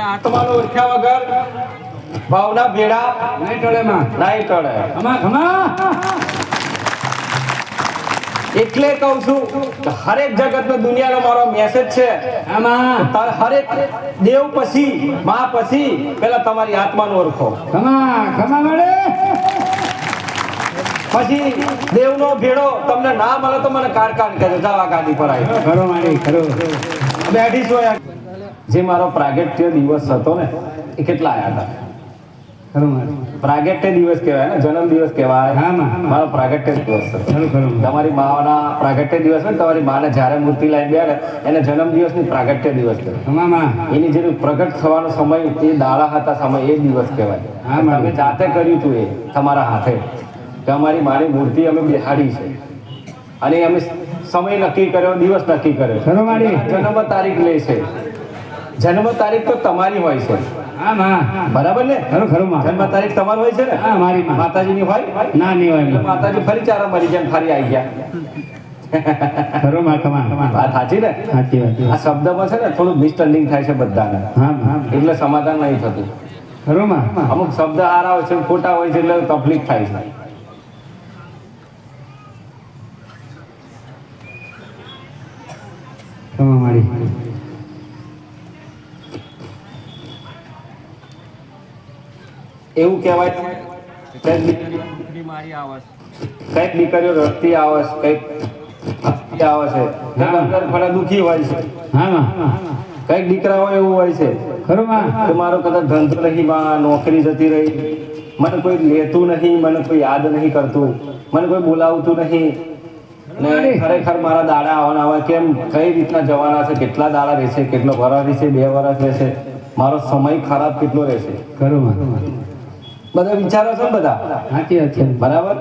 એટલે આત્માનો ઓળખ્યા વગર ભાવના ભેડા નહીં ટળે માં નહીં ટળે. ખમા ખમા એટલે કહું છું કે હરેક જગતનો દુનિયાનો મારો મેસેજ છે. આમાં હરેક દેવ પછી માં પછી પેલા તમારી આત્માને ઓળખો, ખમા ખમા મળે પછી દેવનો ભેડો તમને ના મળે તો મને કારકાન કહેજો. જવા ગાડી પર આવી ખરો મારી ખરો બેઠી છો. જે મારો પ્રાગટ્ય દિવસ હતો ને એ કેટલા આવ્યા હતા? ખરો મારી પ્રાગટ્ય દિવસ કહેવાય ને, જન્મ દિવસ કહેવાય. હા માં મારો પ્રાગટ્ય દિવસ હતો. ખરું ખરું તમારી માના પ્રાગટ્ય દિવસ હોય ને, તમારી માને જ્યારે મૂર્તિ લાવી બેને એને જન્મ દિવસની પ્રાગટ્ય દિવસ કહેવાય. ખમા માં એની જે પ્રગટ થવાનો સમય એ દાડા હતા સમય એ દિવસ કહેવાય. હા, તમે જાતે કર્યું હતું એ તમારા હાથે કે અમારી માની મૂર્તિ અમે બેહાડી છે અને અમે સમય નક્કી કર્યો, દિવસ નક્કી કર્યો. ખરો મારી જન્મ તારીખ લે છે. જન્મ તારીખ તો તમારી હોય છે, હા માં બરાબર ને? ખરું ખરું માં જન્મ તારીખ તમારી હોય છે ને? હા મારી માં માતાજીની હોય. ના નહીં એટલે હોય માતાજી ફરી ચારા મરી ગયા ને ફરી આવી ગયા. ખરો માં ખમા ખમા વાત સાચી ને? સાચી વાત આ શબ્દમાં છે ને થોડું મિસઅન્ડરસ્ટેન્ડિંગ થાય છે બધાને, હા હા એટલે સમાધાન નહીં થતું. ખરો માં અમુક શબ્દ હારા હોય છે ખોટા હોય છે એટલે તકલીફ થાય છે. ખમા મારી એવું કહેવાય કઈક દીકરીઓ રડતી આવે છે, કઈક હસતી આવે છે, કઈક અંદર થોડા દુઃખી હોય છે, હા માં કઈક દીકરાઓ એવું હોય છે ખરો માં કે મારો કદાચ ધંધો નહીં, માં નોકરી જતી રહી, મને કોઈ લેતું નહીં, મને કોઈ યાદ નહીં કરતું, મને કોઈ બોલાવતું નહીં ને ખરેખર મારા દાડા આવવાના આવે કેમ, કઈ રીતના જવાના છે, કેટલા દાડા રહેશે, કેટલો વરસ રહેશે, 2 વરસ રહેશે, મારો સમય ખરાબ કેટલો રહેશે, ખરો માં બધા વિચારો છો ને બધા, સાચી વાત છે બરાબર?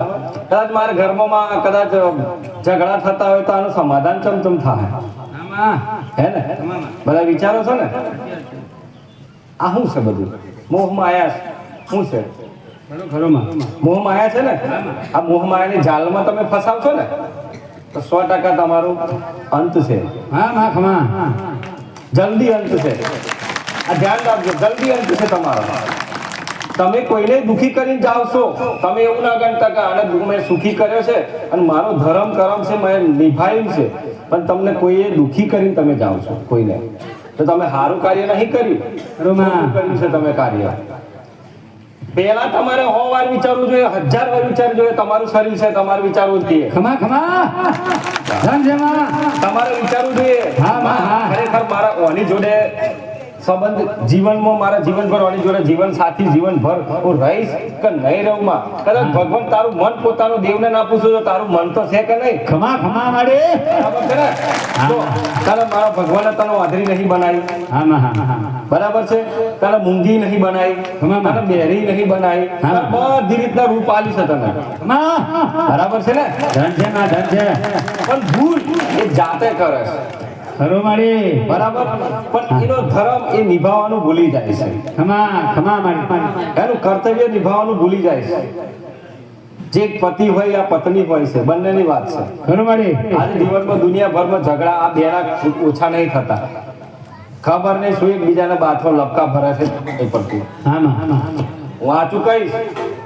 કદાચ મારા ઘરમાં કદાચ ઝઘડા થતા હોય તો આનું સમાધાન ચમચમ થાય, આમાં હે ને? બધા વિચારો છો ને? આ શું છે બધું? મોહ માયા શું છે? ખરો માં મોહ માયા છે ને? આ મોહ માયાની જાળમાં તમે ફસાવશો ને તો 100% તમારું અંત છે, હા માં ખમા જલ્દી અંત છે. આ ધ્યાન રાખજો, જલ્દી અંત છે તમારો. તમે કોઈને દુખી કરીને જાઓ છો, તમે એવું ના ગણતા કે આને મેં સુખી કર્યો છે અને મારો ધર્મ કરમ છે મેં નિભાવ્યું છે, પણ તમને કોઈએ દુખી કરીને તમે જાઓ છો કોઈને, તો તમે સારું કાર્ય નહીં કર્યું, ખોટું કર્યું છે તમે કાર્ય. પહેલા તમારે 100 વાર વિચારવું જોઈએ, 1000 વાર વિચારવું જોઈએ. તમારું શરીર છે, તમારે વિચારવું જ જોઈએ. ખમા ખમા ધન છે માં તમારે વિચારવું જોઈએ હા, હા. ખરેખર મારા ઓની જોડે સંબંધ જીવનમાં મારા જીવનભર ઓની જોડે જીવન સાથી જીવનભર હું રહીશ કે નહીં રહું માં. કદાચ ભગવાન તારું મન પોતાનું દેવને ના પૂછું તો તારું મન તો છે કે નહીં? ખમા ખમા મારે બરાબર છે ને? તો તારે મારા ભગવાને તને વાંદરી નહીં બનાવી, હા માં હા બરાબર છે? તારે મૂંગી નહીં બનાવી, તારે બેરી નહીં બનાવી, તારે બધી રીતના રૂપ આલી છે તને, ખમા બરાબર છે ને? ધન છે માં ધન છે પણ ભૂલ એ જાતે કરે છે, ખરો મારી બરાબર? પણ એનો ધર્મ એ નિભાવવાનું ભૂલી જાય છે, ખમા ખમા મારી એનું કર્તવ્ય નિભાવવાનું ભૂલી જાય છે. જે પતિ હોય યા પત્ની હોય છે, બંનેની વાત છે. ખરો મારી આજે જીવનમાં દુનિયાભરમાં ઝઘડા આ બેના ઓછા નહીં થતા. ખબર નહીં શું એકબીજાના બાથો લપકા ભરે છે નહીં પડતું. હા માં હું વાંચું કહીશ,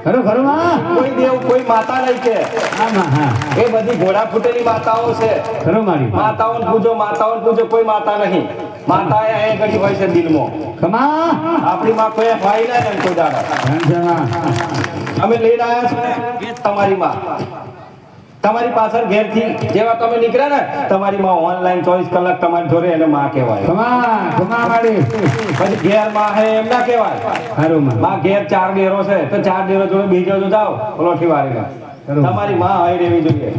ખરો ખરો માં કોઈ દેવ કોઈ માતા નહીં કે હા માં હા એ બધી ઘોડા ફૂટેલી માતાઓ છે. ખરો મારી માતાઓને પૂજો, કોઈ માતા નહીં. માતા એ અહીં ઘડી હોય છે દિલમાં. ખમા આપણી માં કોઈ હોય ના એમ કોઈ દાડા. ધન છે માં અમે લઈને આવ્યા છીએ તમારી માં, તમારી પાછળ ઘેરથી જેવા તમે નીકળ્યા ને, તમારી માં ઓનલાઈન 24 કલાક તમારી જોડે એને માં કહેવાય. ખમા ખમા મારી પછી ઘેર માં હે એમ ના કહેવાય. ખરો માં માં ઘેર 4 ડેરો છે તો 4 ડેરો જોડે બીજો જો જાઓ પલોઠી વાળીને. તમારી માં હોય રહેવી જોઈએ.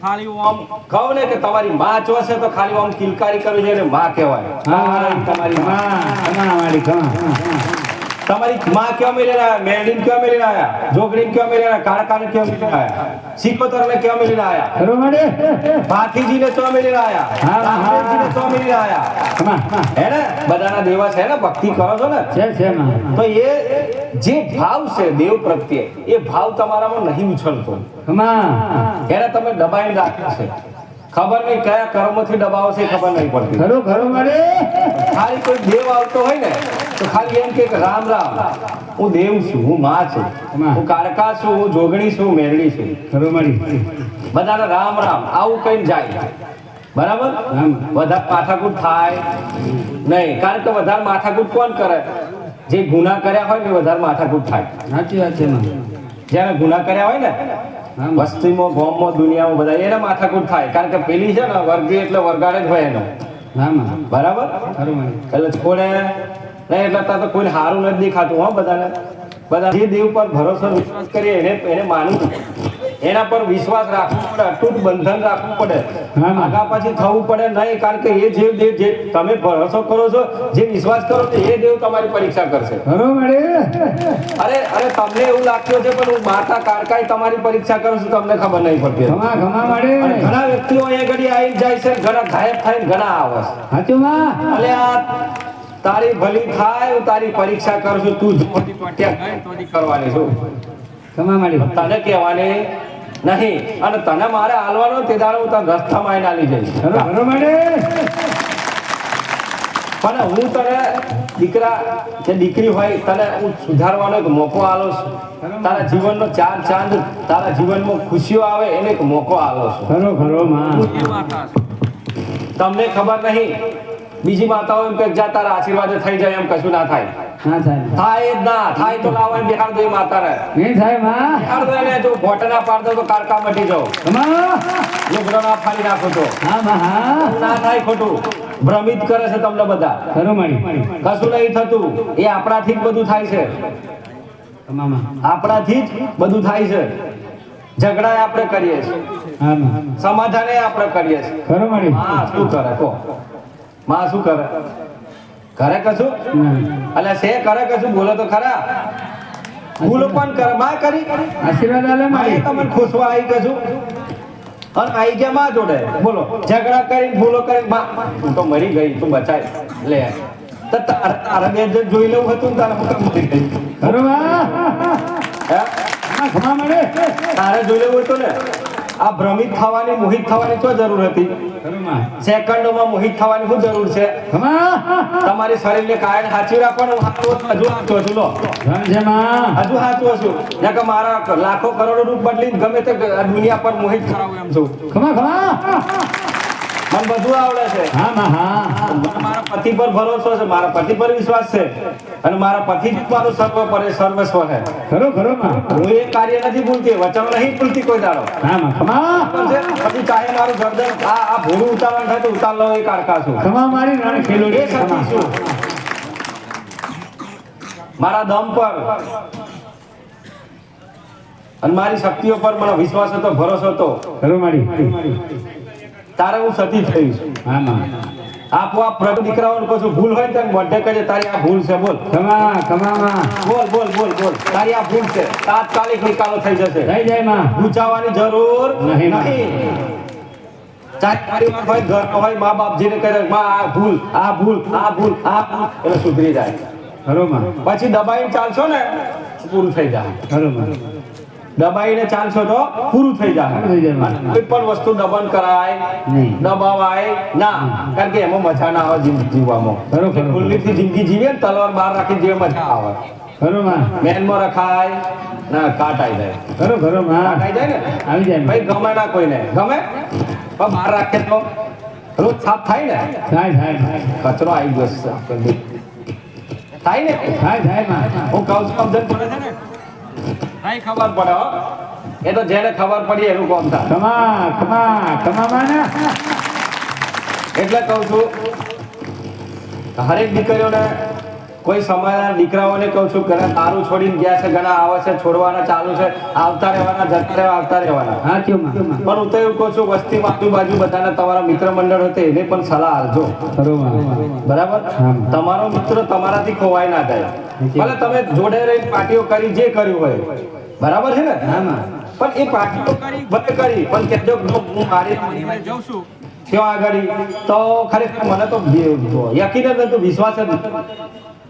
ખાલી આમ કહું ને કે તમારી માં જોશે તો ખાલી આમ કિલકારી કરવી જોઈએ ને માં કહેવાય. હા તમારી માં, ખમા મારી ખમા તમારી માં ક્યાં મેળીને આયા, મેરડીને ક્યાં મેળીને આયા, જોગડીને ક્યાં મેળીને આયા, કાળકાને ક્યાં મેળીને આયા, સિકોતરને ક્યાં મેળીને આયા, ખરો મારી ભાથીજીને ક્યાં મેળીને આયા, હા, હા. રામદેવજીને ક્યાં મેળીને આયા. ખમા હે ને? બધાના દેવા છે ને, ભક્તિ કરો છો ને, છે માં તો એ જે ભાવ છે દેવ પ્રત્યે એ ભાવ તમારામાં નહીં ઉછળતો. ખમા એને તમે દબાઈને રાખ્યા છે. ખબર નહીં કયા કર્મથી દબાવો છે ખબર નહીં પડતી. ખરો ખરો મારી ખાલી કોઈ દેવ આવતો હોય ને તો ખાલી એમ કે રામ રામ, હું દેવ છું, હું માં છું, હું કાળકા છું, હું જોગણી છું, મેરડી છું. ખરું મારી બધાને રામ રામ આવું કઈ જાય. બરાબર? રામ. વધારે માથાકૂટ થાય નહીં, કારણ કે વધારે માથાકૂટ કોણ કરે? જે ગુનાહ કર્યા હોય ને એ વધારે માથાકૂટ થાય. સાચી વાત છે માં જ્યારે ગુનાહ કર્યા હોય ને હા વસ્તીમાં, ગામમાં, દુનિયામાં બધા એને માથાકૂટ થાય, કારણ કે પેલી છે ને વર્ગી એટલે વર્ગાડે જ હોય એનો. હા માં બરાબર? ખરું મારી એટલે છોડે નહીં, એટલે અત્યારે તો કોઈ સારું નથી દેખાતું. હો બધાને, બધા જે દેવ પર ભરોસો વિશ્વાસ કરીએ એને માનવું, એના પર વિશ્વાસ રાખવો પડે, અતૂટ બંધન રાખવું પડે. હા, હા. આગા પાછી થવું પડે નહીં, કારણ કે એ જે દેવ જે તમે ભરોસો કરો છો, જે વિશ્વાસ કરો છો, એ દેવ તમારી પરીક્ષા કરશે. ખરું મારી અરે તમને એવું લાગતું છે, પણ હું માતા કાળકાઈ તમારી પરીક્ષા કરું છું, તમને ખબર નહીં પડતી. ખમા અને મારી ઘણા વ્યક્તિઓ અહીંયા ઘડી આવી જાય છે, ઘણા ગાયબ થઈને ઘણા આવે છે. સાચું માં અલે આ તારી ભલી થાય, હું તારી પરીક્ષા કરું છું, તું જોડી પટ્યા ગઈ તોડી કરવાની છું, ખમા મારી તને કહેવાની નહીં. અને તને મારે હાલવાનો તે દાડો હું તને રસ્તામાં આવીને હાલી જઈશ. ખરું મારી પણ હું તને દીકરા કે દીકરી હોય, તને હું સુધારવાનો એક મોકો આલો છું. તારા જીવનનો ચાર ચાંદ, તારા જીવનમાં ખુશીઓ આવે એને એક મોકો આલો છું. ખરો માં તમને ખબર નહીં, બીજી માતાઓ એમ કે જા તારા આશીર્વાદ થઈ જાય, એમ કશું ના થાય. ના થાય થાય જ ના થાય તો લાવો એમ બિહાર દો એ માતાને. નહીં થાય માં બિહાર દો એને, જો ભોટ ના પાડ દો તો કાળકા મટી જાઓ, ખમા લુગડો ના ફાડી નાખો તો. હા માં હા ના થાય, ખોટું ભ્રમિત કરે છે તમને બધા. ખરું મારી કશું નહીં થતું, એ આપણાથી જ બધું થાય છે, ખમા માં આપણાથી જ બધું થાય છે. ઝઘડા આપણે કરીએ છીએ, હા માં સમાધાને આપણે કરીએ છીએ. ખરું મારી માં શું કરે કહો? માં શું કરે? કરે કશું? અલ્યા છે કરે કશું? બોલો તો ખરા. ભૂલો પણ કરે, માં કરી. આશીર્વાદ આલે માએ મારી તમને ખુશવા આવી કશું? અને આવી ગયા માં જોડે, બોલો ઝઘડા કરી, ભૂલો કરી, માં તું તો મરી ગઈ, તું બચાય લે. તો તારા બે જણ જોઈ લેવું હતું ને, તારે હું કેમ મરી ગઈ? ખરું માં હે? હા ખમા મારી તારે જોઈ લેવું હતું ને. આ ભ્રમિત થવાની, મોહિત થવાની શું જરૂર હતી? ખરું માં સેકન્ડોમાં મોહિત થવાની શું જરૂર છે? ખમા તમારી શરીરને કાયમ સાચવી રાખવાનું. હજુ સાચું હજુ લો, ધન છે માં હજુ સાચું હશું. ને કે મારા લાખો કરોડો રૂપ બદલીને ગમે તે આ દુનિયા પર મોહિત કરાવું એમ છું. ખમા મને બધું આવડે છે. હા માં હા મને મારા પતિ પર ભરોસો છે, મારા પતિ પર વિશ્વાસ છે, અને મારા પતિ જ મારું સર્વસ્વ છે. ખરો માં હું એ કાર્ય નથી ભૂલતી, વચનો નહીં ભૂલતી કોઈ દાડો. હા માં ખમા પછી ચાહે મારું ગરદન આ ભોળું ઉતારવાનું થાય તો ઉતાર લો, એ કાળકા છું. ખમા મારી નાની એ ખેલોડી સતી છું. મારા દમ પર અને મારી શક્તિઓ પર મને વિશ્વાસ હતો, ભરોસો હતો, ખરું મારી તારે હું સતી થઈ છું. હા માં આપોઆપ પ્રભુ દીકરાઓને કહું છું, ભૂલ હોય ને ત્યારે મોઢે કહેજે તારી આ ભૂલ છે, બોલ ખમા માં બોલ બોલ બોલ બોલ તારી આ ભૂલ છે, તાત્કાલિક નિકાલો થઈ જશે. થઈ જાય માં પૂછાવાની જરૂર નહીં. નહીં. ચાહે પરિવાર હોય, ઘર હોય, મા બાપ જેને કહે માં આ ભૂલ, આ ભૂલ, આ ભૂલ, આ ભૂલ, એટલે સુધરી જાય. ખરું માં પછી દબાઈને ચાલશો ને પૂરું થઈ જાય. ખરું માં દબાઈને ચાલશો તો પૂરું થઈ જાય. થઈ જાય. અને કોઈ પણ વસ્તુ દબાણ કરાય નહીં. દબાવાય ના, કારણ કે એમાં મજા ના આવે જીવવામાં. ખરું, ખરું. ખુલ્લીથી જિંદગી જીવીએ ને તલવાર બહાર રાખી જીવે મજા આવે. ખરું માં મેનમાં રખાય ના કાટ આવી જાય. ખરું કાટ માં આવી જાય ને આવી જાય ભાઈ, ગમે ના કોઈને ગમે, પણ બહાર રાખે તો રોજ સાફ થાય ને. થાય કચરો આવી ગયો છે આપણે. થાય ને. થાય માં હું કહું છું સમજણ પડે છે ને, નહીં ખબર પડે હો. એ તો જેને ખબર પડી એનું કોમ થાય. ખમા માં ને એટલે કહું છું હરેક દીકરીઓને, કોઈ સમયના દીકરાઓને કહું છું, ઘણા તારું છોડીને ગયા છે, ઘણા આવે છે, છોડવાના ચાલુ છે, આવતા રહેવાના, જતા રહેવા, આવતા રહેવાના. હા ક્યું માં પણ હું તો એવું કહું છું, વસ્તી આજુબાજુ બધાને તમારા મિત્ર મંડળ હશે એને પણ સલાહ આપજો. ખરું માં બરાબર? હા. તમારો મિત્ર તમારાથી ખોવાય ના જાય. ભલે તમે જોડે રહી પાર્ટીઓ કરી, જે કર્યું હોય, બરાબર છે ને? હા માં પણ એ પાર્ટીઓ કરી ભલે કરી, પણ કહેજો જો હું મારી જાઉં છું ત્યાં આગળ, તો ખરેખર મને તો યકીન જ નતું, વિશ્વાસ જ નતો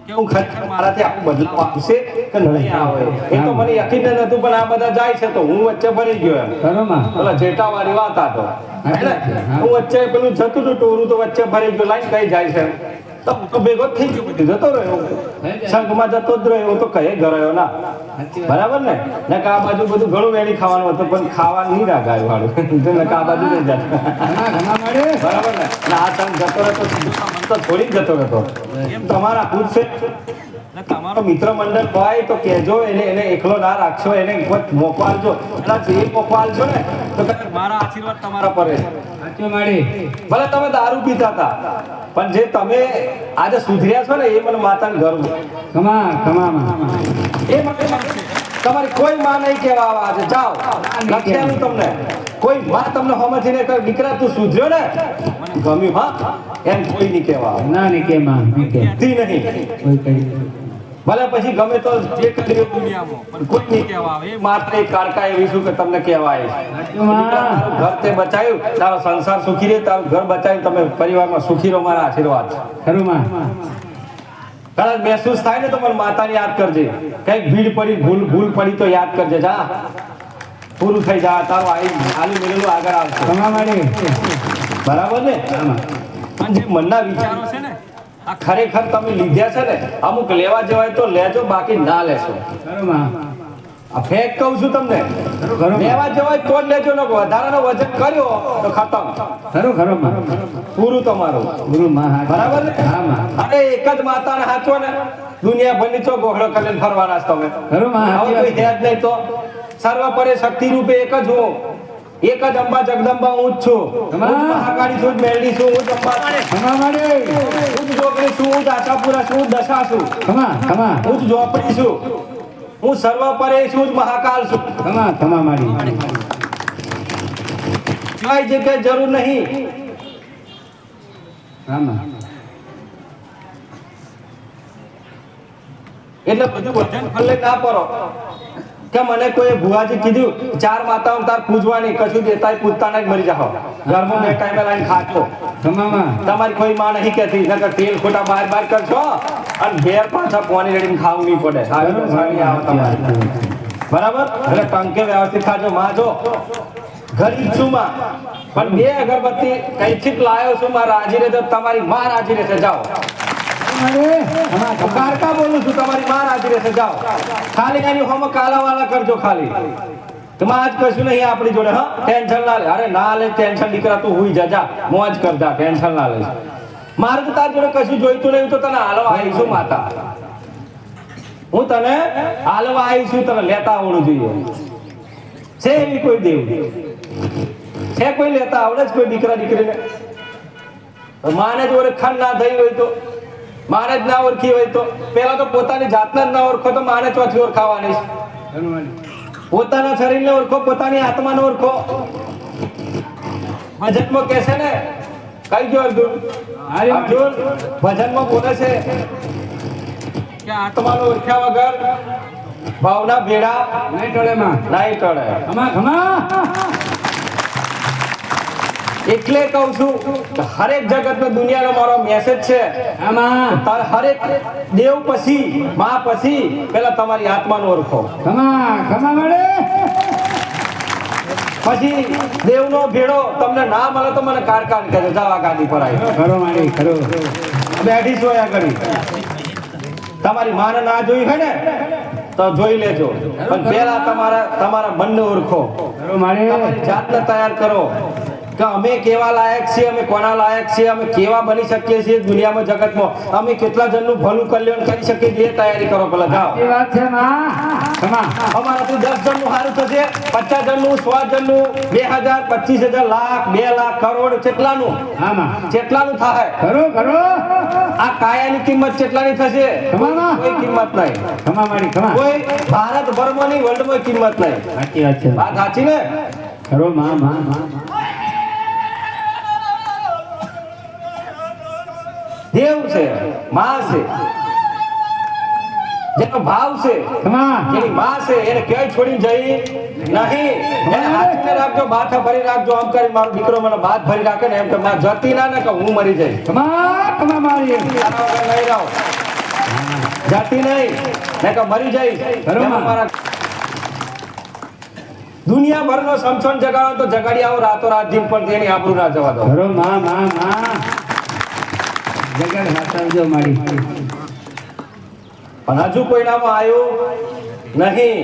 કે હું ખરેખર મારાથી આખું બદલાવ આવશે કે નહીં આવે. એ તો મને યકીન જ નતું, પણ આ બધા જાય છે તો હું વચ્ચે ભરી ગયો એમ. ખરું માં પેલા જેટાવાળી વાત આ તો હે ને? હું વચ્ચે પેલું જતું હતું ટોરું તો વચ્ચે ભરી ગયો, લાઈન કઈ જાય છે તો ભેગો જ થઈ ગયો બધું, જતો રહ્યો સંઘમાં જતો જ રહ્યો તો કઈ ગયો ના, બરાબર ને? ને કે આ બાજુ બધું ઘણું વેણી ખાવાનું હતું પણ ખાવાનું નહીં રાખાયું વાળું ને કે આ બાજુ નહીં જતું, બરાબર ને? અને આ સંઘ જતો રહેતો તો થોડી જતો રહેતો. તમારા ખુદ છે તમારો મિત્ર મંડળ હોય તો કહેજો, એને એકલો ના રાખશો, એને એક વખત મોકો આલજો. અને જે મોકો આલજો ને તો કદાચ મારા આશીર્વાદ તમારા પર રહેશે. ભલે તમે દારૂ પીતા હતા પણ જે તમે આજે સુધર્યા છો ને એ મને માતાને ગર્વ. એ મને તમારી કોઈ માં નહીં કહેવા આવે આજે. જાઓ લખ્યાનું તમને કોઈ માં તમને હોમાંથી ને કહે દીકરા તું સુધર્યો ને મને ગમ્યું, હા એમ કોઈ નહીં કહેવા આવે. નહીં ભલે પછી ગમે તો જે કર્યું દુનિયામાં કોઈ નહીં કહેવા આવે. એ માત્ર એક કારકા એવી શું કે તમને કહેવાય તારું ઘર તે બચાવ્યું, તારો સંસાર સુખી રહે, તારું ઘર બચાવ્યું, તમે પરિવારમાં સુખી રહો, મારા આશીર્વાદ છે. કદાચ મહેસૂસ થાય ને તો મને માતાને યાદ કરજે. કઈક ભીડ પડી, ભૂલ પડી તો યાદ કરજે. જા પૂરું થઈ જાય, તારું આલી મેળેલું આગળ આવશે, બરાબર ને? પણ જે મનના વિચારો છે ને આ ખરેખર તમે લીધા છે ને, અમુક લેવા જવાય તો લેજો, બાકી ના લેશો. આ ફેક કહું છું તમને, લેવા જવાય તો જ લેજો, ને વધારાનો વજન કર્યો તો ખતમ, પૂરું તમારું, બરાબર ને? અરે એક જ માતાને હાચો ને દુનિયાભરની તો ગોખડો કરીને ફરવાના છો તમે. હવે કોઈ હે જ નહીં તો સર્વ પરે શક્તિ રૂપે એક જ હું, એક જ અંબા જગદંબા હું જ છું. હું જ મહાકાળી છું, મેલડી છું, હું જ અંબા હું જ જોગણી છું, હું જ આશાપુરા છું, હું દશા છું, હું જ ઝોપડી છું, હું સર્વ પરે છું, જ મહાકાલ છું. કઈ જગ્યાએ જરૂર નહીં. એટલે બધું વજન ફલે ના પડો કે મને કોઈ ભુવાજી કીધું 4 માતાઓ તાર પૂજવાની, કશું દેતાય પૂજતા જ મરી જાઓ. ઘરમાં બે ટાઈમે લાઈન ખાતો તમારી કોઈ માં નહીં કહેતી નકર તેલ ખોટા બહાર કરશો અને ઘેર પાછા પોની રેડીને ખાવું નહીં પડે. બરાબર? એટલે ટંકે વ્યવસ્થિત ખાજો. માં જો ગરીબ છું માં, પણ 2 અગરબત્તી કઈથી લાયો છું માં રાજી રહેજો, તમારી માં રાજી રહેશે. જાઓ કારકા બોલું છું, તમારી માં રાજી રહેશે. જાઓ ખાલી એની હોમ કાલા વાલા કરજો. ખાલી તમારે આજ કશું નહીં આપણી જોડે. હા ટેન્શન ના લે. અરે ના લે ટેન્શન, દીકરા તું હુઈ જા, મોજ કર જા, ટેન્શન ના લે. મારે તો તાર જોડે કશું જોઈતું નહીં, તો તને હાલવા આવી છું માતા, હું તને હાલવા આવી છું, તને લેતા આવડવું જોઈએ. છે એવી કોઈ દેવ છે? કોઈ લેતા આવડે જ કોઈ દીકરા દીકરીને? માને જ ઓળખાણ ના થઈ હોય તો, માને જ ના ઓળખી હોય તો, પેલા તો પોતાની જાતને જ ના ઓળખો તો માને ચોથી ઓળખાવાની છે. પોતાના શરીરને ઓળખો, પોતાની આત્માને ઓળખો. ભજનમાં કહે છે ને, કઈ ગયો અર્જુન? અર્જુન ભજનમાં બોલે છે કે આત્માને ઓળખ્યા વગર ભાવના ભેડા નહીં ટળે. એટલે કહું છું હરેક જગત નો દુનિયાનો મારો મેસેજ છે, હરેક દેવ પછી માં પછી પેલા તમારી આત્માનું ઓળખો. પછી દેવનો ભેડો તમને ના મળે તો મને કારકાન કહેજો. જવા ગાદી પર આવી બેઠી સોયા કરી. તમારી માને ના જોઈ હોય ને તો જોઈ લેજો, પણ પેલા તમારા મનને ઓળખો, તમારી જાતને તૈયાર કરો કે અમે કેવા લાયક છીએ, અમે કોના લાયક છીએ, અમે કેવા બની શકીએ છીએ દુનિયામાં, જગતમાં, અમે કેટલા જણનું ભલું કલ્યાણ કરી શકીએ છીએ, એ તૈયારી કરો. પેલા જાઓ. અમારાથી 10 જણનું સારું થશે, 50 જણનું, 100 જણનું, 2000, 25,000, લાખ, 2 લાખ, કરોડ, કેટલાનું થાય? આ કાયાની કિંમત કેટલાની થશે? કોઈ કિંમત નહીં. કોઈ ભારત ભરમાં વર્લ્ડમાં કિંમત નહીં. વાત સાચી ને? દેવ છે, માં છે, જેનો ભાવ છે, જેની માં છે, એને ક્યાંય છોડી જઈ નહીં. એને હાથને રાખજો, માથા ભરી રાખજો. આમ કરી મારો દીકરો મને બાથ ભરી રાખે ને એમ કે માં જતી ના ને કે હું મરી જઈશ. નહીં રહો, જતી નહીં ને કે મરી જઈશ. દુનિયાભરનો સમસણ જગાડો તો જગાડી આવો રાતો રાત દિન, પણ તેની આબરૂ ના જવા દો. જગત સાચવજો મારી. પણ હજુ કોઈનામાં આવ્યું નહીં,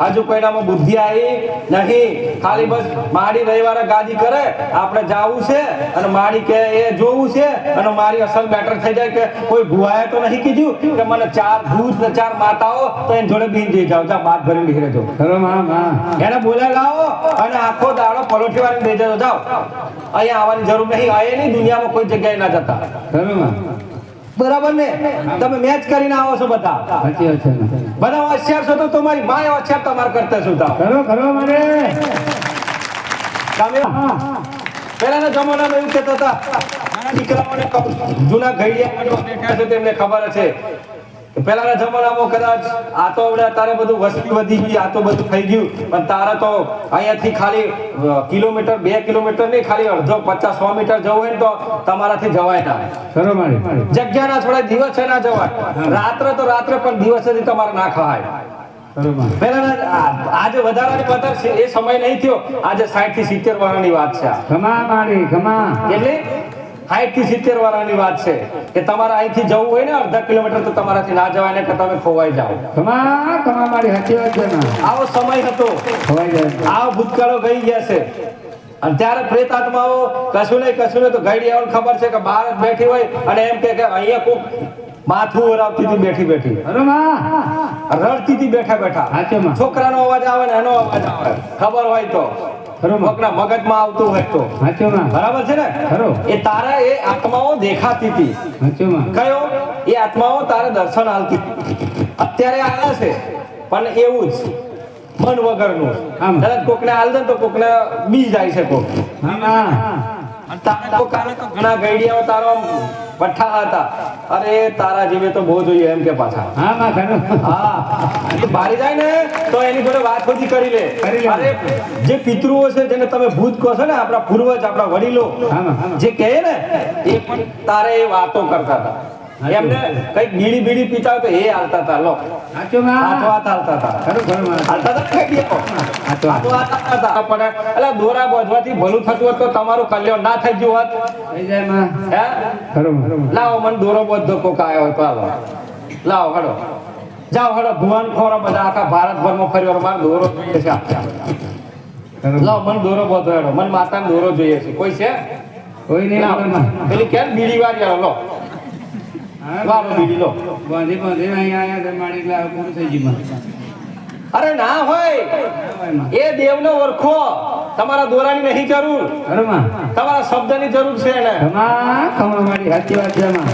હજુ કોઈનામાં બુદ્ધિ આવી નહીં. ખાલી બસ મારી રવિવારે ગાદી કરે, આપણે જાવું છે અને મારી કે એ જોવું છે અને મારી અસલ મેટર થઈ જાય કે કોઈ ભુવાએ તો નહીં કીધું કે મને 4 ભૂત ને 4 માતાઓ તો એની જોડે બીન જઈ જાવ, જા બાદ ભરીને નીકળે જો. ખરો માં માં. એને બોલે લાવો અને આખો દાડો પલોઠી વાળીને દઈ જજો, જાઓ. અહીંયા આવવાની જરૂર નહીં, આ નહીં દુનિયામાં કોઈ જગ્યાએ ના જતા. ખરો માં. બરાબર ને? તમે મેચ કરીને આવો છો બધા. સાચી વાત છે. બધા હોશિયાર છો તો તમારી માય હોશિયાર તમારે કરતા શું થાવ? ખરો ખરો મારે. તમે પહેલાના જમાનામાં એવું કહેતા હતા, નાના દીકરાઓને જૂના ઘડિયા બેઠા છે તેમને ખબર છે કે પહેલાના જમાનામાં કદાચ આ તો હવે તારે બધું વસ્તી વધી ગઈ, આ તો બધું થઈ ગયું, પણ તારે તો અહીંયાથી ખાલી કિલોમીટર 2 કિલોમીટર નહીં, ખાલી અડધો 50-100 મીટર જવું હોય ને તો તમારાથી જવાય ના. ખરો મારી. જગ્યા ના છોડાય, દિવસે ના જવાય, રાત્રે તો રાત્રે પણ દિવસેથી તમારે ના ખવાય. ખરો માં. પહેલાના આજે વધારાની વધાર છે એ સમય નહીં થયો, આજે 60 થી 70 વર્ષની વાત છે આ. ખમા મારી ખમા. એટલે 60 થી 70 વર્ષની વાત છે કે તમારે અહીંથી જવું હોય ને અડધા કિલોમીટર તો તમારાથી ના જવાય ને કે તમે ખોવાઈ જાઓ. ખમા ખમા મારી સાચી વાત છે માં. આવો સમય હતો, ખવાઈ જાય. આવો ભૂતકાળો ગઈ ગયા છે. અને ત્યારે પ્રેત આત્માઓ કશું નહીં તો ગાડી આવવાની ખબર છે કે બહાર જ બેઠી હોય અને એમ કે અહીંયા કોક માથું ઓરાવતી હતી બેઠી ખરો માં. રડતી હતી બેઠા સાચો માં. છોકરાનો અવાજ આવે ને એનો અવાજ આવે, ખબર હોય તો ખરો માં. કોકના મગજમાં આવતું હોય તો. સાચો માં. બરાબર છે ને? ખરો. એ તારા એ આત્માઓ દેખાતી હતી. સાચો માં. કયો? એ આત્માઓ તારે દર્શન આલતી. અત્યારે આવે છે પણ એવું જ મન વગરનું. આમ. કદાચ કોકને આલ દે તો કોકને બી જાય છે કોક. હા. અને તારે તો કાલે તો ઘણા ગઈડિયાઓ તારો આમ પઠ્ઠા હતા, અરે તારા જેવે તો બહુ જોઈએ એમ કે પાછા. હા માં ખરો. હા, એ બારી જાય ને તો એની જોડે વાત બધી કરી લે. કરી લે. અરે જે પિતૃઓ છે જેને તમે ભૂત કહો છો ને, આપણા પૂર્વજ, આપણા વડીલો હા માં. જે કહે ને એ પણ તારે એ વાતો કરતા હતા. એમને કઈક બીડી પીતા હોય તો એ હાલતા હતા. લો સાચો માં. હાથ હાલતા હતા. ખરો ખરો માં. હાલતા હતા કઈ દીકો. હાથો હાથ. હાથો હતા. પણ એટલે દોરા બાંધવાથી ભલું થતું હોત તો તમારું કલ્યાણ ના થઈ ગયું હોત. થઈ જાય માં. હે? ખરો માં. લાવો મને દોરો બધો કોક આવ્યો હોય તો હાલો. લાવો હડો, જાઓ હડો, ભુવન ખોરો બધા આખા ભારતભરમાં ફરી વાર મારે દોરો જોઈએ છે. ખરો. લાવો મને દોરો બધો હેડો, મને માતાને દોરો જોઈએ છે. કોઈ છે? કોઈ નહીં લાવો. માં. પેલી કેમ બીડી વાળી આવો, લો વાળો બીડી લો. બાંધી અહીંયા તો મારી એટલે પૂરું થઈ ગયું માં. અરે ના હોય, એ દેવને ઓળખો. તમારા દોરાની નહીં જરૂર, ખરો માં. તમારા શબ્દની જરૂર છે એને. ખમા ખમા મારી સાચી વાત છે માં.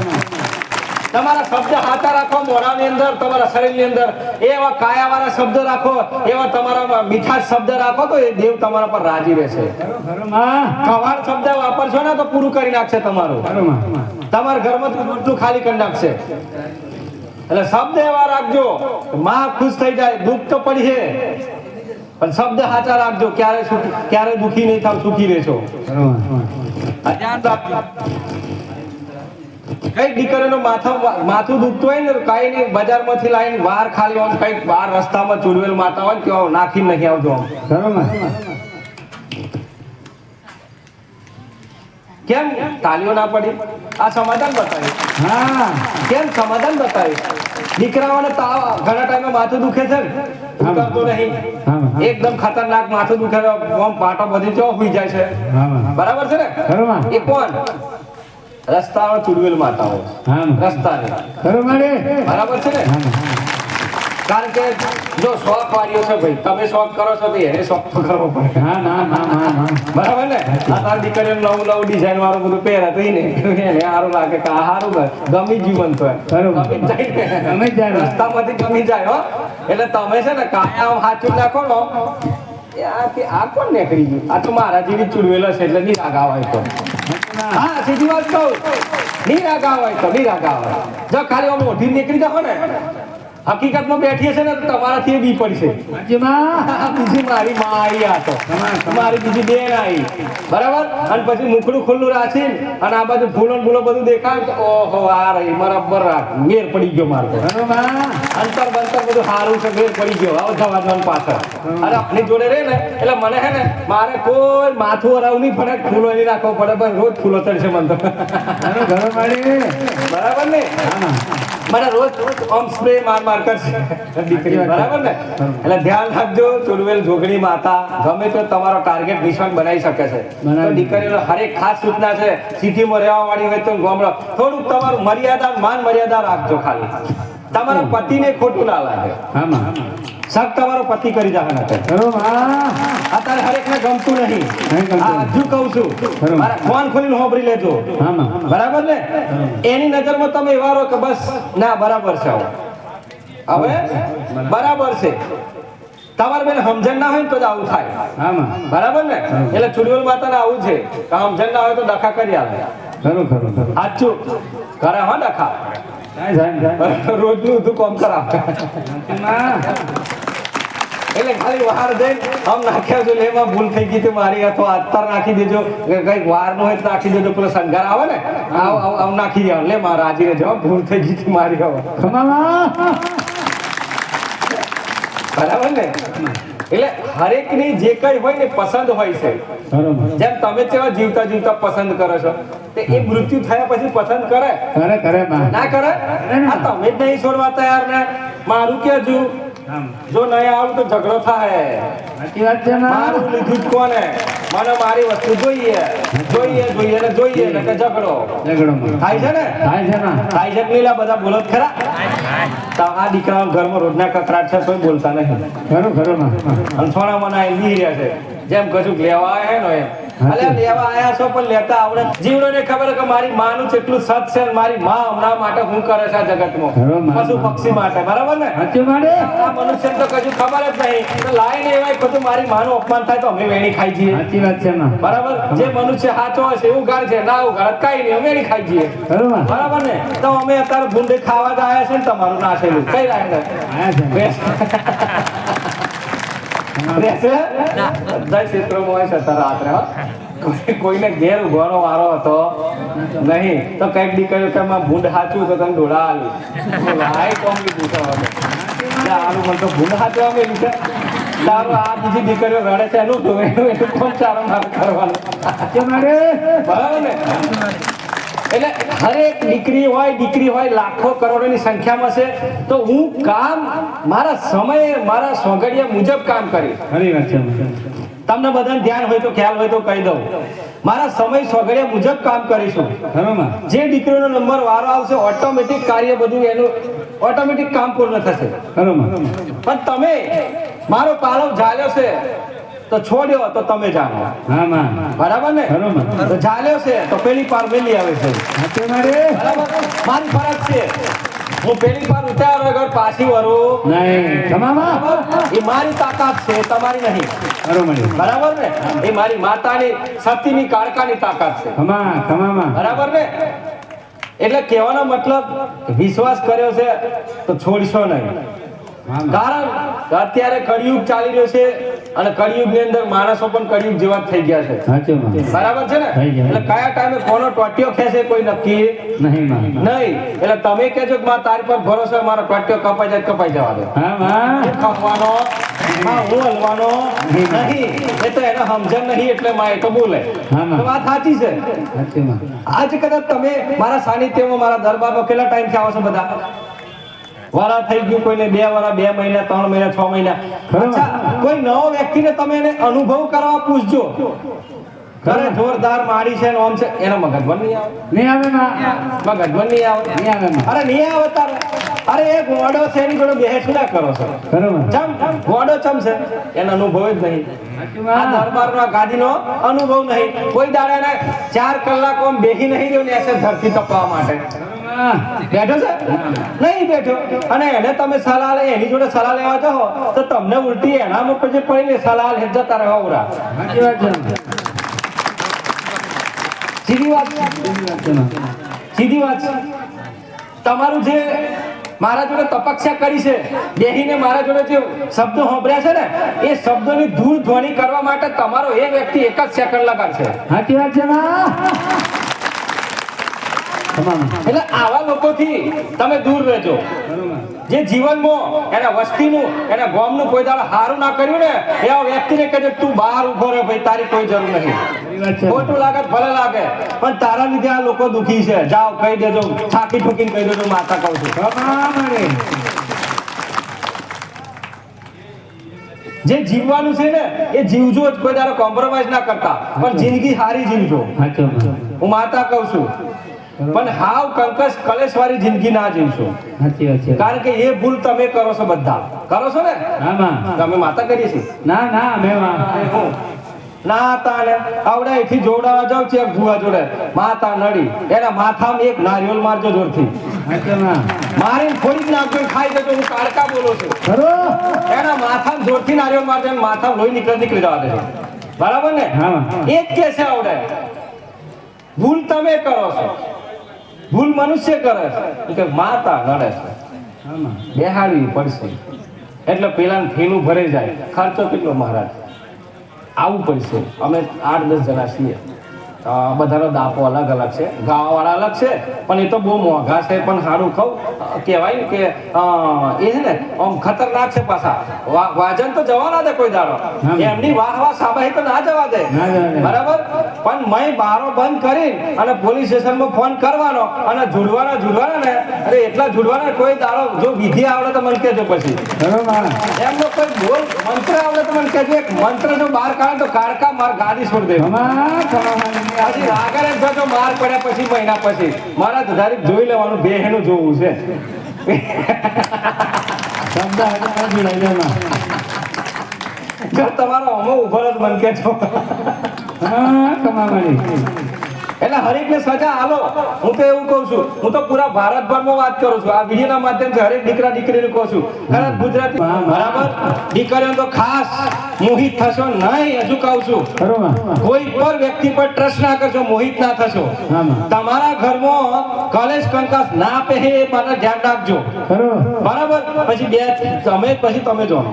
તમારા શબ્દ હાથા રાખો મોઢાની અંદર, તમારા શરીરની અંદર એવા કાયાવાળા શબ્દ રાખો, એવા તમારા મીઠાશ શબ્દ રાખો તો એ દેવ તમારા પર રાજી રહેશે. ખરો ખરો માં. કવાડ શબ્દ વાપરશો ને તો પૂરું કરી નાખશે તમારું. ખરો માં. તમારા ઘરમાં બધું ખાલી કરી નાખશે. એટલે શબ્દ એવા રાખજો માં ખુશ થઈ જાય. દુઃખ તો પડી છે પણ શબ્દ સાચા રાખજો, ક્યારે દુઃખી નહીં થાવ, સુખી રહેશો. ખરો માં. આ ધ્યાન રાખજો. કઈ દીકરીનું માથું દુખતું હોય ને કઈ નહીં, બજારમાંથી લાવીને વાર ખાલી આમ કઈક બહાર રસ્તામાં ચૂડવેલ માતા હોય ને ત્યાં નાખીને નહીં આવજો. ખરો માં. કેમ તાલીઓ ના પડી? આ સમાધાન બતાવ્યું. હા. કેમ સમાધાન બતાવ્યું? દીકરાઓને તાવ ઘણા ટાઈમે માથું દુખે છે ને, ઉતરતું નહીં. હા માં. એકદમ ખતરનાક માથું દુખે, આમ પાટો બધી જો હોઈ જાય છે. હા માં. બરાબર છે ને? ખરો માં. એ કોણ? રસ્તામાં ચૂડવેલ માતાઓ. હા માં. રસ્તાની. ખરો મારે. બરાબર છે ને? હા માં. કારણ કે જો શોખ વાળ્યો છે ભાઈ, તમે શોખ કરો છો તો એને શોખ તો કરવો પડે. હા ના ના ના ના. બરાબર ને? આ તારી દીકરીઓ નવું ડિઝાઇન વાળું બધું પહેરે તો એને સારું લાગે કે આ સારું ગમી જીવન તો ખરું. ગમી જ જાય ને. ગમી જ જાય ને. રસ્તામાંથી ગમી જાય હો. એટલે તમે છે ને કાયા આમ હાચું નાખો ને, આ કોણ નીકળી ગયું? આ તો મારા જેવી ચૂડવેલો છે એટલે નહીં રાગ આવે તો. હા સીધી વાત કહું, નહીં રાગ આવે તો નહીં રાગ આવે. જો ખાલી આમ મોઢી નીકળી જાઓ ને, હકીકતમાં બેઠી છે ને તો તમારાથી એ બી પડશે. સાચી માં. બીજી મારી માં આવી, આ તો મારી બીજી બેન આવી. બરાબર? અને પછી મુખડું ખુલ્લું રાખીને અને આ બાજુ ફૂલો ને ફૂલો બધું દેખાય તો ઓહો આ રહી બરાબર રાખ, મેર પડી ગયો મારો તો. ખરો માં. અંતર બંતર બધું સારું છે બેર પડી ગયો આવો જવાનું પાછળ અરે આપણી જોડે રહે ને એટલે મને હે ને મારે કોઈ માથું હરાવું નહીં પડે ફૂલો નહીં રાખવો પડે પણ રોજ ફૂલો ચડશે મને તો ઘરો મારી બરાબર ને મને રોજ આમ સ્પ્રે માર કરશે દીકરી બરાબર ને એટલે ધ્યાન રાખજો ચુડવેલ જોગણી માતા ગમે તો તમારો ટાર્ગેટ નિશાન બનાવી શકે છે તો દીકરીનો હરેક ખાસ સૂચના છે સિટીમાં રહેવા વાળી હોય તો ગામડો થોડુંક તમારું મર્યાદા માન મર્યાદા રાખજો ખાલી તમારા પતિને ખોટું ના લાગે સબ તમારો પતિ કરી જાય અત્યારે હરેકને ગમતું નહીં હજુ કહું છું મારા ફોન ખોલીને હોબરી લેજો બરાબર ને એની નજરમાં તમે એવા રહો કે બસ ના બરાબર છે હવે બરાબર છે તમારે બેન સમજણ ના હોય ને તો જ આવું થાય બરાબર ને એટલે ચુડવેલ માતાને આવું છે કે સમજણ ના હોય તો ડખા કરી આવે સાચું કરે હો ડખા રોજનું તું કામ કરાવ એટલે ખાલી વાર જઈને આમ નાખ્યા છે એમાં ભૂલ થઈ ગઈ મારી અથવા અત્તર નાખી દેજો કઈક વાર નો હોય તો નાખી દેજો પેલો શણગાર આવે ને આવ નાખી દેવાનું લે મારા રાજી રહેજો ભૂલ થઈ ગઈ મારી હવે બરાબર ને એટલે હરેક ની જે કઈ હોય ને પસંદ હોય છે જેમ તમે કેવા જીવતા જીવતા પસંદ કરો છો તે એ મૃત્યુ થયા પછી પસંદ કરે ના કરે આ તમે જ નહીં છોડવા તૈયાર ને મારું કેજુ જો નહીં આવું તો ઝઘડો થાય મારું લીધું જ કોને મને મારી વસ્તુ જોઈએ ને કે ઝઘડો થાય છે ને થાય છે પેલા બધા બોલો જ ખરા તો આ દીકરા ઘરમાં રોજના કકરાટ છે કોઈ બોલતા નહીં સોના મને આવી રહ્યા છે જેમ કશું લેવા આવ્યા ને એમ અલે લેવા આયા છો પણ લેતા આવડે જીવનોને ખબર કે મારી માનું કેટલું સત છે મારી માં હમણાં માટે હું કરે છે આ જગતમાં પશુ પક્ષી માટે બરાબર ને આ મનુષ્યને તો કશું ખબર જ નહીં તો લાઈને એવાય બધું મારી માનું અપમાન થાય તો અમે વેણી ખાઈ જઈએ સાચી વાત છે બરાબર જે મનુષ્ય સાચો હશે એવું ગાળ છે ના એવું ગાળ કઈ નહીં અમે વેણી ખાઈ જઈએ બરાબર ને તો અમે અત્યારે ભૂંડે ખાવા જ આવ્યા છે ને તમારું નાશેલું કઈ રાખ કોઈને ઘેર ઉભાનો વારો હતો નહીં તો કઈક દીકરીઓ કે ભૂંડ હાચું તો તમે ડોળા આવી કોમ લીધું મને તો ભૂંડ હાચવા મેલું છે તારું આ બીજી દીકરીઓ રડે છે એનું કોમ સારો મારે કરવાનું બરાબર ને એટલે હરેક દીકરી હોય લાખો કરોડોની સંખ્યામાં છે તો હું કામ મારા સમયે મારા સોગડિયા મુજબ કામ કરીશ તમને બધાને ધ્યાન હોય તો ખ્યાલ હોય તો કહી દઉં મારા સમય સોગડિયા મુજબ કામ કરીશું જે દીકરીનો નંબર વારો આવશે ઓટોમેટિક કાર્ય બધું એનું ઓટોમેટિક કામ પૂર્ણ થશે પણ તમે મારો પાલવ ઝાલ્યો છે તો છોડ્યો તો તમે જાણો બરાબર ને તો ઝાલ્યો છે તો પેલી પાર મેલી આવે છે મારી ફરજ છે હું પેલી પાર ઉતાર વગર પાછી વરું એ મારી તાકાત છે તમારી નહીં બરાબર ને એ મારી માતાની સતીની કાળકાની તાકાત છે બરાબર ને એટલે કહેવાનો મતલબ વિશ્વાસ કર્યો છે તો છોડશો નહીં કારણ અત્યારે કળિયુગ ચાલી રહ્યો છે અને કળિયુગ ની અંદર માણસો પણ કળિયુગ જેવા થઈ ગયા છે બરાબર છે ને એટલે કયા ટાઈમે કોનો ટોટિયો ખેંચે કોઈ નક્કી નહીં એટલે તમે કહેજો કે તારી પર ભરોસો મારો ટોટિયો કપાઈ જવા દે ખાવાનો હું હલવાનો નહીં એ તો એને સમજણ નહીં એટલે માં એ તો બોલે તો વાત સાચી છે આજ કદાચ તમે મારા સાનિધ્યમાં મારા દરબારમાં કેટલા ટાઈમ થી આવો છો બધા વારા થઈ ગયું કોઈને 2 વારા 2 મહિના 3 મહિના 6 મહિના અચ્છા કોઈ નવો વ્યક્તિને તમે એને અનુભવ કરવા પૂછજો કરે જોરદાર માડી છે ઓમ છે એનો મગજમાં નહીં આવે મગજમાં નહીં આવે અરે નહીં આવે તારે અરે એ ગોડો છે એની જોડે બેહસ ના કરો છો ચમ ગોડો ચમ છે એનો અનુભવ જ નહીં આ દરબારનો ગાદીનો અનુભવ નહીં કોઈ દાડાને 4 કલાક ઓમ બેહી નહીં રહ્યો ને એસે ધરતી તપવા માટે બેઠો છે નહીં બેઠો અને એને તમે સલાહ લે એની જોડે સલાહ લેવા જાઓ તો તમને ઉલટી એનામાં પછી પડીને સલાહ લે જતા રહો ઉરા સીધી વાત તમારું જે મારા જોડે તપસ્યા કરી છે બેહીને મારા જોડે જે શબ્દો સાંભળ્યા છે ને એ શબ્દોની દૂર ધ્વનિ કરવા માટે તમારો એ વ્યક્તિ 1 જ સેકન્ડ લગાડશે સાચી વાત છે એટલે આવા લોકોથી તમે દૂર રહેજો જે જીવનમાં એના વસ્તીનું એના ગામનું કોઈ દાડો સારું ના કર્યું ને એવા વ્યક્તિને કહેજો તું બહાર ઉભો રહે ભાઈ, તારી કોઈ જરૂર નહીં. એ વાત છે. ખોટું લાગે તો ભલે લાગે, પણ તારા લીધે આ લોકો દુખી છે. જાઓ કહી દેજો, છાકી ઠોકીને કહી દેજો, માતા કહું છું. ખમા મારી. જે જીવવાનું છે ને એ જીવજો જ, કોઈ દાડો કોમ્પ્રોમાઇઝ ના કરતા, પણ જિંદગી સારી જીવજો. સાચો માં. હું માતા કહું છું, પણ હાવ કંકસ કલેશ વાળી જિંદગી ના જીવશો. સાચી વાત છે. કારણ કે એ ભૂલ તમે કરો છો, બધા કરો છો ને. હા માં. તમે માતા કરીએ છીએ ના ના મેં માં. હું ના તાને આવડે અહીંથી જોડાવા જાવ છે ભૂવા જોડે, માતા નડી એના માથામાં એક નારિયેળ મારજો જોરથી, સાચો માં. મારીને ફોડી જ નાખજો, ખાઈ જજો. હું કાળકા બોલું છું. ખરો. એના માથામાં જોરથી નારિયેળ મારજો અને માથામાં લોહી નીકળી જવા દેજો. બરાબર ને? હા માં. એ જ કે છે આવડે. ભૂલ તમે કરો છો, ભૂલ મનુષ્ય કરે છે કે માતા નડે છે, હા માં. બેહાડવી પડશે. એટલે પેલાને ફીનું ભરાઈ જાય. ખર્ચો કેટલો મહારાજ? આવવું પડશે. અમે 8-10 જણા છીએ. બધાનો દાપો અલગ અલગ છે, ગાવાવાળા અલગ છે, પણ એ તો બહુ મોંઘા છે. પણ સારું કહું કહેવાય ને કે એ છે ને આમ ખતરનાક છે પાછા. વાજન તો જવા ના દે કોઈ દાડો, એમની વાહ સાબાહી તો ના જવા દે. ના જવા દે. બરાબર. પણ મેં બારો બંધ કરી અને પોલીસ સ્ટેશનમાં ફોન કરવાનો અને જુડવાના ને, અરે એટલા જુડવાના કોઈ દાડો જો વિધિ આવડે તો મને કહેજો. પછી ખરો માં. એમનો કોઈ બોલ મંત્ર આવડે તો મને કહેજો. એક મંત્ર જો બહાર કાઢે તો કાળકા માર ગાડી છોડી દે. ખમા ખમા મારી. હજી આગળ જ જો માર પડ્યા પછી મહિના પછી મારા ધારી જોઈ લેવાનું, બેહેનું જોવું છે. શબ્દ હતા જોડાઈ જાય માં. જો તમારો અમો ઉભો જ મન કે છો. હા ખમા મારી. એટલે હરેકને સજા આલો. હું તો એવું કહું છું, હું તો પૂરા ભારતભરમાં વાત કરું છું. આ વિડીયોના માધ્યમથી હરેક દીકરા દીકરીને કહું છું, ખરા ગુજરાતી બરાબર દીકરીઓ તો ખાસ મોહિત થશો નહીં. હજુ કહું છું, ખરો માં. કોઈ પર વ્યક્તિ પર ટ્રસ્ટ ના કરશો, મોહિત ના થશો. હા માં. તમારા ઘરમાં કલેશ કંકાસ ના પહે એ માટે ધ્યાન રાખજો. ખરો. બરાબર. પછી તમે જાણો,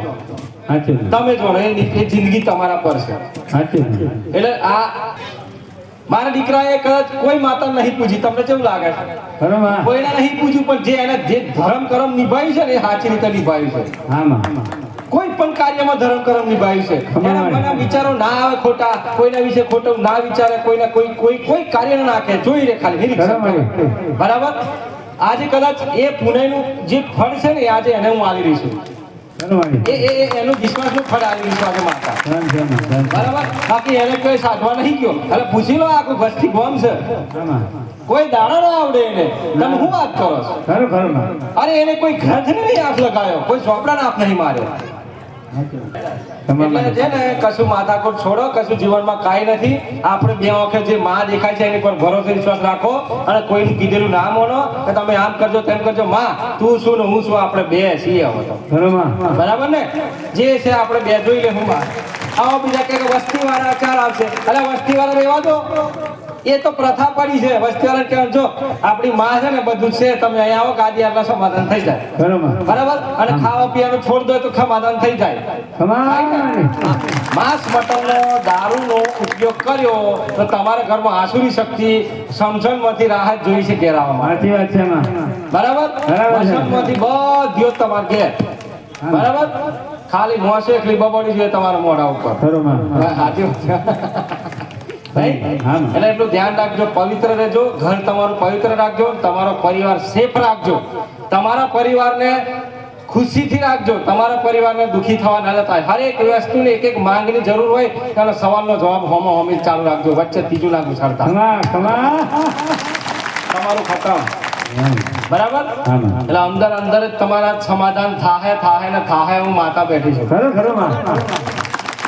સાચું. તમે જાણો એ જિંદગી તમારા પર છે. સાચું. એટલે આ મારા દીકરાએ કદાચ કોઈ માતા નહીં પૂજી. તમને કેવું લાગે છે? ખરો માં. કોઈને નહીં પૂજ્યું, પણ જે એને જે ધર્મ કરમ નિભાવ્યું છે ને એ સાચી રીતે નિભાવ્યું છે. હા માં. કોઈ પણ કાર્યમાં ધર્મ કરમ નિભાવ્યું છે. એના મનના વિચારો ના આવે ખોટા, કોઈના વિશે ખોટું ના વિચારે, કોઈ કાર્ય ના નાખે. જોઈ લે ખાલી નિરીક્ષણ કરે. બરાબર. આજે કદાચ એ પુણ્યનું જે ફળ છે ને આજે એને હું આલી રહી છું. ખરો મારી. એનું વિશ્વાસનું ફળ આલી રહી છું આજે માતા. ધન ધન ધન. બરાબર. બાકી એને કોઈ સાધવા નહીં ગયો. એટલે પૂછી લો, આખું વસ્તી ગોમ છે, હા માં. કોઈ દાડા ના આવડે એને. તમે શું વાત કરો છો? ખરો ખરો માં. અરે એને કોઈ ગ્રંથને નહીં આંખ લગાવ્યો, કોઈ ચોપડાને આંખ નહીં માર્યો. ખમા એટલે મારી. છે ને કશું માથાકૂટ છોડો, કશું જીવનમાં કાંઈ નથી. આપણે બે વખત જે માં દેખાય છે એની પર ભરોસો વિશ્વાસ રાખો અને કોઈનું કીધેલું ના માનો કે તમે આમ કરજો તેમ કરજો. માં તું શું ને હું શું, આપણે બે છીએ હવે તો. ખરો માં. બરાબર ને? જે છે આપણે બે જોઈ લેવું. માં આવો બીજા કે વસ્તી વાળા ચાર આવશે. એટલે વસ્તી વાળા રહેવા દો, એ તો પ્રથા પડી છે. વસ્તી વાળા કહેવાનું જો આપણી માં છે ને બધું છે, તમે અહીંયા આવો ગાદી આપણા સમાધાન થઈ જાય. ખરો માં. બરાબર. અને ખાવા પીવાનું છોડ દો તો સમાધાન થઈ જાય. ખમા મારી. માંસ મટનનો દારૂનો ઉપયોગ કર્યો તો તમારા ઘરમાં આસુરી શક્તિ સમજણમાંથી રાહત જોઈ છે ઘેર આવવામાં. સાચી વાત છે માં. બરાબર. બરાબર છે. સમજણમાંથી બધ્યો તમારા ઘેર. બરાબર. ખાલી મોસે એકલી બબડી જોઈએ તમારા મોઢા ઉપર. ખરો માં. સાચી વાત છે. ભાઈ હા. એટલે એટલું ધ્યાન રાખજો, પવિત્ર રહેજો, ઘર તમારું પવિત્ર રાખજો, તમારો પરિવાર સેફ રાખજો, તમારા પરિવારને ખુશીથી રાખજો, તમારા પરિવારને દુખી થવા ના થાય. હરેક વસ્તુની એક માંગની જરૂર હોય ત્યારે સવાલનો જવાબ હોમી ચાલુ રાખજો, વચ્ચે ત્રીજું ના ઘુસાડતા. ખમા ખમા. તમારું ખતમ. બરાબર. હા માં. એટલે અંદર જ તમારા સમાધાન થાહે હું માતા બેઠી છું. ખરો ખરો માં.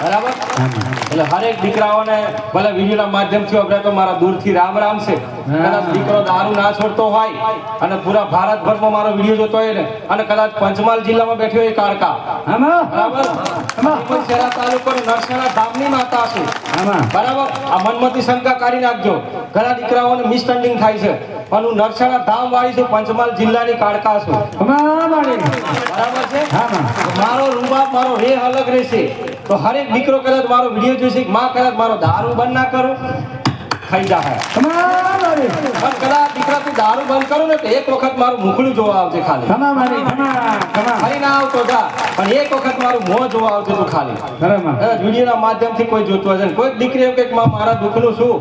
બરાબર. હા માં. એટલે હરેક દીકરાઓને ભલે વિડીયોના માધ્યમથી આપણે તો મારા દૂરથી રામ રામ છે. કદાચ દીકરો દારૂ ના છોડતો હોય અને પૂરા ભારતભરમાં મારો વિડીયો જોતો હોય ને, અને કદાચ પંચમહાલ જિલ્લામાં બેઠો હોય કાળકા, હા માં. બરાબર, શહેરા તાલુકો નરસણા ધામની માતા છું. હા માં. બરાબર. આ મનમતી શંકા કાઢી નાખજો. ઘણા દીકરાઓને મિસઅન્ડરસ્ટેન્ડિંગ થાય છે, પણ હું નરસણા ધામ વાળી છું, પંચમહાલ જિલ્લાની કાળકા છું. ખમા મારી. બરાબર છે. હા માં. મારો રૂબાબ મારો રે અલગ રહેશે. તો હરેક દીકરો કદાચ મારો વિડીયો જોઈશે, માં કદાચ મારો દારૂ બંધ ના કરું, ખાઈ જાય ખમા મારી પણ કદાચ દીકરા તું દારૂ બંધ કરો ને તો એક વખત મારું મુખડું જોવા આવજે ખાલી ખમા મારી ખમા ફરી ના આવતો જા પણ એક વખત મારું મોં જોવા આવજે તું ખાલી બરાબર વિડીયોના માધ્યમથી કોઈ જોતું હશે ને કોઈ દીકરી એમ કે માં મારા દુઃખનું શું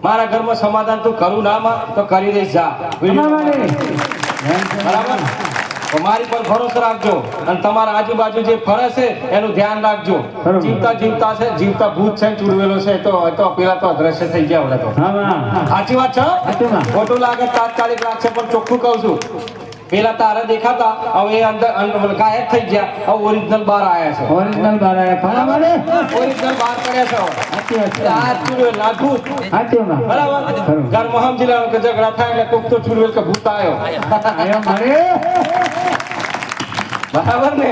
મારા ઘરમાં સમાધાન તું કરું ના માં તો કરી દઈશ જા ખમા વિડીયો મારી બરાબર તો મારી પર ભરોસો રાખજો અને તમારા આજુબાજુ જે ફરે છે એનું ધ્યાન રાખજો બરાબર. જીવતા છે જીવતા ભૂત છે ને ચૂડવેલો છે તો પેલા તો અદ્રશ્ય થઈ ગયા હવે તો ખમા સાચી વાત છે સાચી વાત. ખોટું લાગે તાત્કાલિક લાગશે પણ ચોખ્ખું કહું છું પેલા તારા દેખાતા હવે એ અંદર ગાયબ થઈ ગયા હવે ઓરિજિનલ બહાર આવ્યા છે ઓરિજિનલ બારા ખમા મારી ઓરિજિનલ બહાર કર્યા છે હવે. સાચી વાત છે. આ ચૂડવેલ ના ભૂત સાચી વાત બરાબર ખરું. ઘરમાં સમજી લેવાનું કે ઝઘડા થાય એટલે કોક તો ચૂડવેલ કે ભૂત આવ્યો આયો મારી બરાબર ને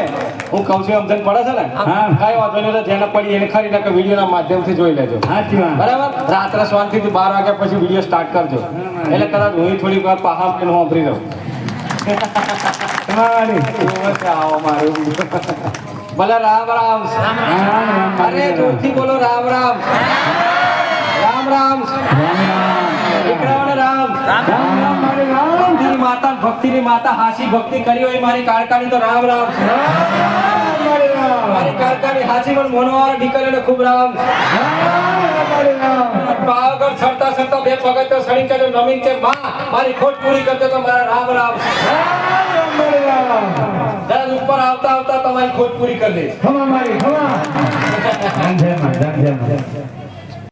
હું કહું છું સમજણ પડે છે ને હા. કઈ વાંધો નહીં જેને પડી એને ખરી નાખે વિડીયોના માધ્યમથી જોઈ લેજો સાચી વાત બરાબર રાત્રે શાંતિથી 12 વાગ્યા પછી વિડીયો સ્ટાર્ટ કરજો એટલે કદાચ હું થોડી વાર પહાડ પેલું વાપરી લઉં ખમા મારી આવો મારું ભલે રામ રામ રામ અરે જોરથી બોલો રામ રામ રામ રામ દીકરાઓને રામ રામ મારી રામ ભક્તિની માતા ભક્તિની માતા હાસી ભક્તિ કરી હોય મારી કાળકાની તો રામ રામ મારી રામ મારી કાળકાની હાસી પણ મોનવાળા દીકરીઓને ખૂબ રામ મારી રામ પાવાગઢ ચડતા ચડતા બે પગથિયા સડી કે જો નમીન કે માં મારી ખોટ પૂરી કરજો તો મારા રામ રામ મારી રામ દસ ઉપર આવતા આવતા તમારી ખોટ પૂરી કરી દે ખમા મારી ખમા જય માં